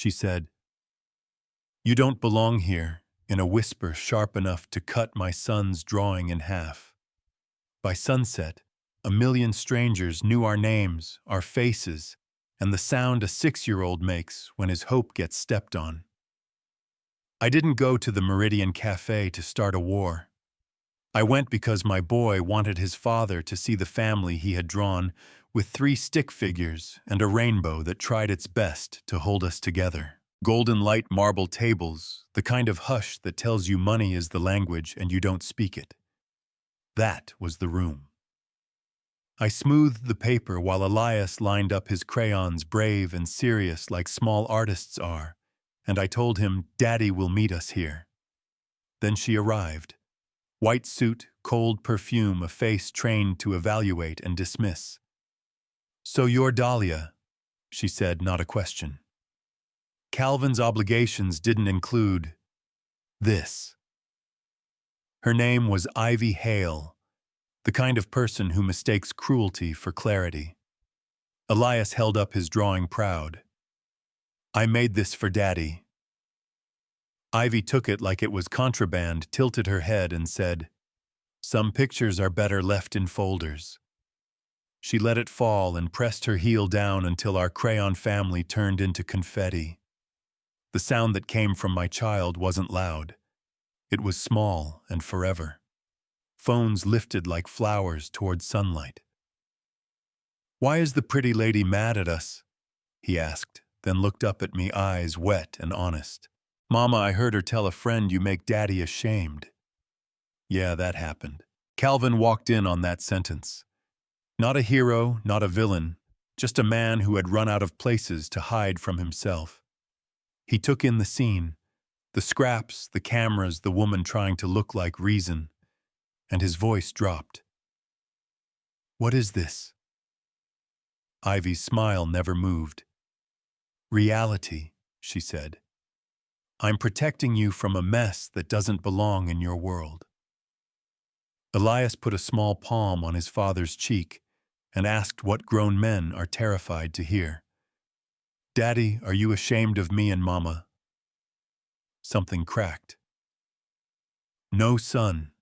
she said. "You don't belong here," in a whisper sharp enough to cut my son's drawing in half. By sunset, a million strangers knew our names, our faces, and the sound a 6-year-old makes when his hope gets stepped on. I didn't go to the Meridian Cafe to start a war. I went because my boy wanted his father to see the family he had drawn with 3 stick figures and a rainbow that tried its best to hold us together. Golden light marble tables, the kind of hush that tells you money is the language and you don't speak it. That was the room. I smoothed the paper while Elias lined up his crayons, brave and serious like small artists are, and I told him, "Daddy will meet us here." Then she arrived. White suit, cold perfume, a face trained to evaluate and dismiss. "So you're Dahlia," she said, not a question. Calvin's obligations didn't include this. Her name was Ivy Hale, the kind of person who mistakes cruelty for clarity. Elias held up his drawing proud. "I made this for Daddy." Ivy took it like it was contraband, tilted her head, and said, "Some pictures are better left in folders." She let it fall and pressed her heel down until our crayon family turned into confetti. The sound that came from my child wasn't loud. It was small and forever. Phones lifted like flowers toward sunlight. "Why is the pretty lady mad at us?" he asked, then looked up at me, eyes wet and honest. "Mama, I heard her tell a friend you make Daddy ashamed." Yeah, that happened. Calvin walked in on that sentence. Not a hero, not a villain, just a man who had run out of places to hide from himself. He took in the scene, the scraps, the cameras, the woman trying to look like reason, and his voice dropped. "What is this?" Ivy's smile never moved. "Reality," she said. "I'm protecting you from a mess that doesn't belong in your world." Elias put a small palm on his father's cheek and asked what grown men are terrified to hear. "Daddy, are you ashamed of me and Mama?" Something cracked. "No, son,"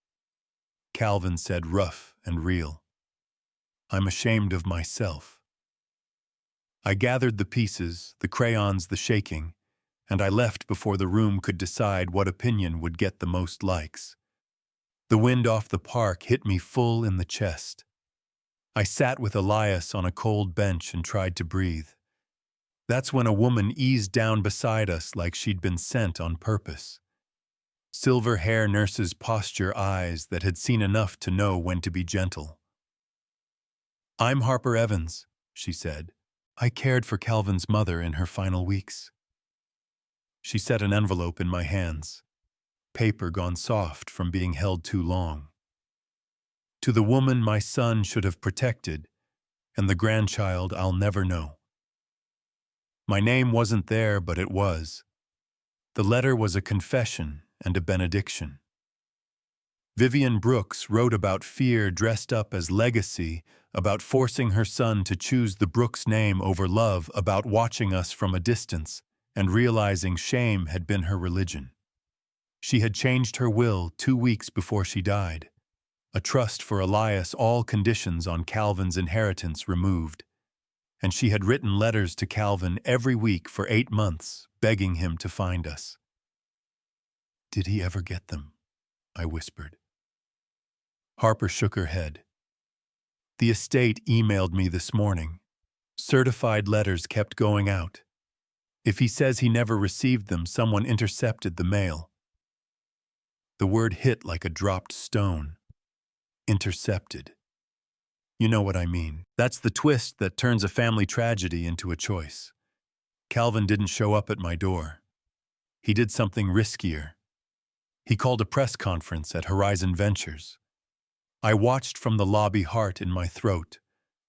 Calvin said, rough and real. "I'm ashamed of myself." I gathered the pieces, the crayons, the shaking, and I left before the room could decide what opinion would get the most likes. The wind off the park hit me full in the chest. I sat with Elias on a cold bench and tried to breathe. That's when a woman eased down beside us like she'd been sent on purpose. Silver hair nurse's posture, eyes that had seen enough to know when to be gentle. "I'm Harper Evans," she said. "I cared for Calvin's mother in her final weeks." She set an envelope in my hands. Paper gone soft from being held too long. "To the woman my son should have protected, and the grandchild I'll never know." My name wasn't there, but it was. The letter was a confession and a benediction. Vivian Brooks wrote about fear dressed up as legacy, about forcing her son to choose the Brooks name over love, about watching us from a distance and realizing shame had been her religion. She had changed her will 2 weeks before she died. A trust for Elias, all conditions on Calvin's inheritance removed. And she had written letters to Calvin every week for 8 months, begging him to find us. "Did he ever get them?" I whispered. Harper shook her head. "The estate emailed me this morning. Certified letters kept going out. If he says he never received them, someone intercepted the mail." The word hit like a dropped stone. Intercepted. You know what I mean. That's the twist that turns a family tragedy into a choice. Calvin didn't show up at my door. He did something riskier. He called a press conference at Horizon Ventures. I watched from the lobby, heart in my throat,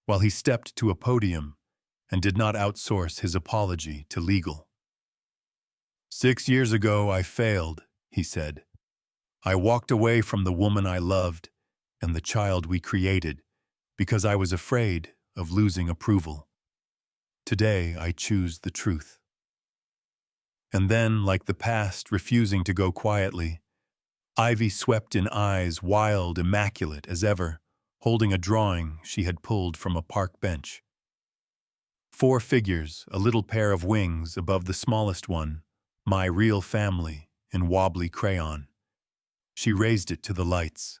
while he stepped to a podium and did not outsource his apology to legal. "6 years ago I failed," he said. "I walked away from the woman I loved and the child we created because I was afraid of losing approval. Today I choose the truth." And then, like the past refusing to go quietly, Ivy swept in eyes wild, immaculate as ever, holding a drawing she had pulled from a park bench. 4 figures, a little pair of wings above the smallest one, my real family, in wobbly crayon. She raised it to the lights.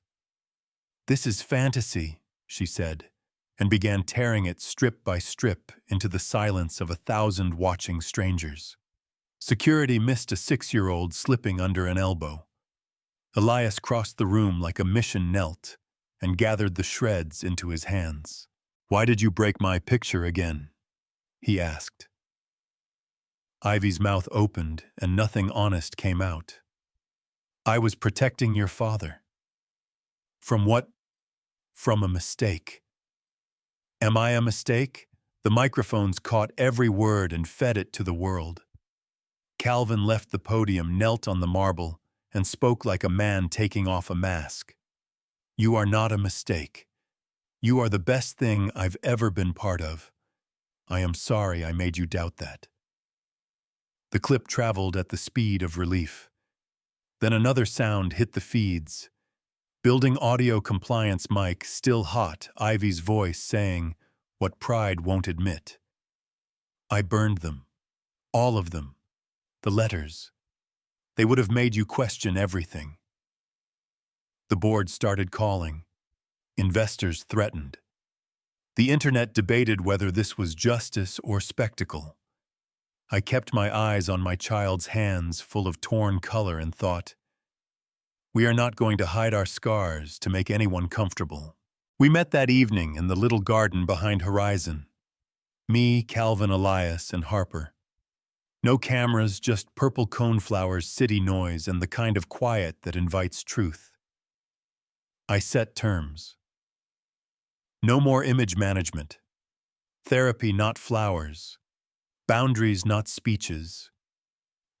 "This is fantasy," she said, and began tearing it strip by strip into the silence of 1,000 watching strangers. Security missed a 6-year-old slipping under an elbow. Elias crossed the room like a mission knelt and gathered the shreds into his hands. "Why did you break my picture again?" he asked. Ivy's mouth opened and nothing honest came out. "I was protecting your father." "From what?" "From a mistake." "Am I a mistake?" The microphones caught every word and fed it to the world. Calvin left the podium, knelt on the marble, and spoke like a man taking off a mask. "You are not a mistake. You are the best thing I've ever been part of. I am sorry I made you doubt that." The clip traveled at the speed of relief. Then another sound hit the feeds. Building audio compliance mic, still hot, Ivy's voice saying what pride won't admit. "I burned them. All of them. The letters. They would have made you question everything." The board started calling. Investors threatened. The internet debated whether this was justice or spectacle. I kept my eyes on my child's hands full of torn color and thought, we are not going to hide our scars to make anyone comfortable. We met that evening in the little garden behind Horizon. Me, Calvin, Elias, and Harper. No cameras, just purple coneflowers, city noise, and the kind of quiet that invites truth. I set terms. No more image management. Therapy, not flowers. Boundaries, not speeches.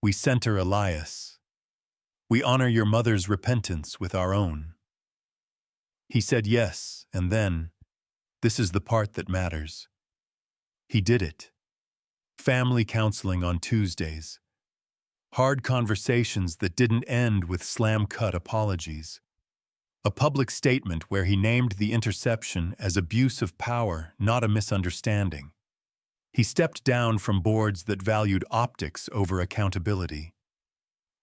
We center Elias. We honor your mother's repentance with our own. He said yes, and then, this is the part that matters. He did it. Family counseling on Tuesdays. Hard conversations that didn't end with slam-cut apologies. A public statement where he named the interception as abuse of power, not a misunderstanding. He stepped down from boards that valued optics over accountability.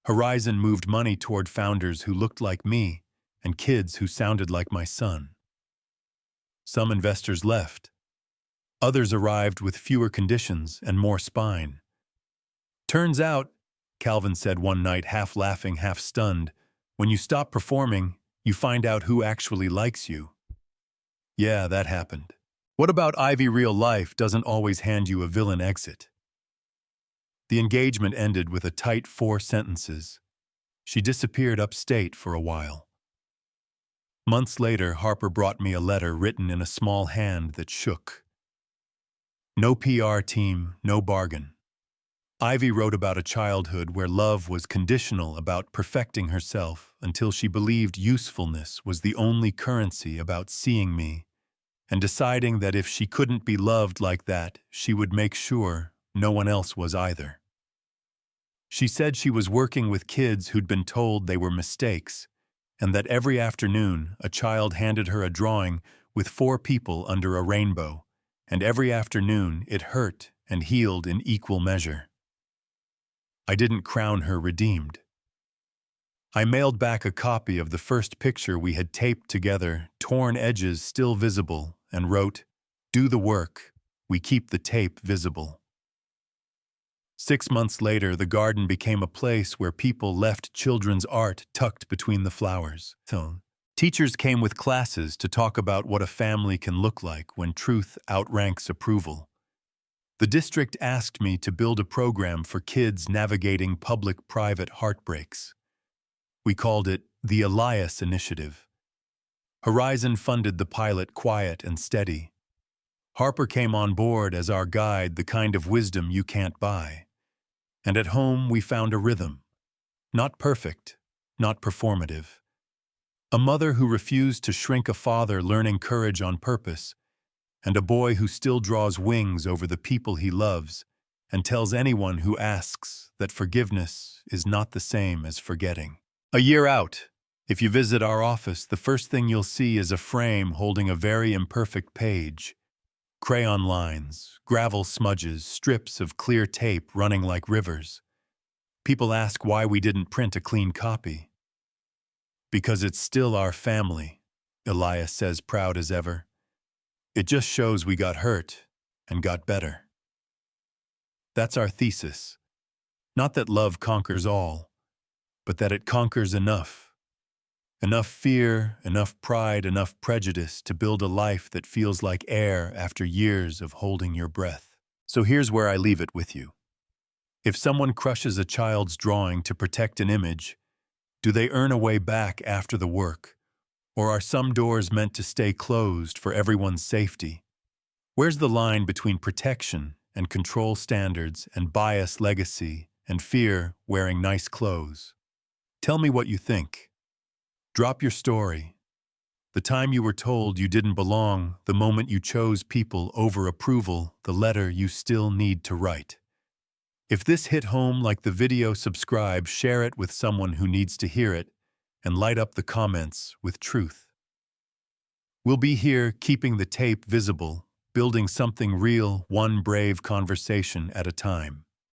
Horizon moved money toward founders who looked like me and kids who sounded like my son. Some investors left. Others arrived with fewer conditions and more spine. "Turns out," Calvin said one night, half laughing, half stunned, "when you stop performing, you find out who actually likes you." Yeah, that happened. What about Ivy real life doesn't always hand you a villain exit? The engagement ended with a tight 4 sentences. She disappeared upstate for a while. Months later, Harper brought me a letter written in a small hand that shook. No PR team, no bargain. Ivy wrote about a childhood where love was conditional, about perfecting herself until she believed usefulness was the only currency, about seeing me and deciding that if she couldn't be loved like that, she would make sure no one else was either. She said she was working with kids who'd been told they were mistakes, and that every afternoon a child handed her a drawing with 4 people under a rainbow, and every afternoon it hurt and healed in equal measure. I didn't crown her redeemed. I mailed back a copy of the first picture we had taped together, torn edges still visible, and wrote, "Do the work, we keep the tape visible." 6 months later, the garden became a place where people left children's art tucked between the flowers. Teachers came with classes to talk about what a family can look like when truth outranks approval. The district asked me to build a program for kids navigating public-private heartbreaks. We called it the Elias Initiative. Horizon funded the pilot, quiet and steady. Harper came on board as our guide, the kind of wisdom you can't buy. And at home we found a rhythm. Not perfect, not performative. A mother who refused to shrink, a father learning courage on purpose, and a boy who still draws wings over the people he loves, and tells anyone who asks that forgiveness is not the same as forgetting. A year out, if you visit our office, the first thing you'll see is a frame holding a very imperfect page. Crayon lines, gravel smudges, strips of clear tape running like rivers. People ask why we didn't print a clean copy. Because it's still our family, Elias says, proud as ever. It just shows we got hurt and got better. That's our thesis. Not that love conquers all, but that it conquers enough. Enough fear, enough pride, enough prejudice to build a life that feels like air after years of holding your breath. So here's where I leave it with you. If someone crushes a child's drawing to protect an image, do they earn a way back after the work? Or are some doors meant to stay closed for everyone's safety? Where's the line between protection and control standards and bias legacy and fear wearing nice clothes? Tell me what you think. Drop your story. The time you were told you didn't belong, the moment you chose people over approval, the letter you still need to write. If this hit home like the video, subscribe, share it with someone who needs to hear it, and light up the comments with truth. We'll be here keeping the tape visible, building something real, one brave conversation at a time.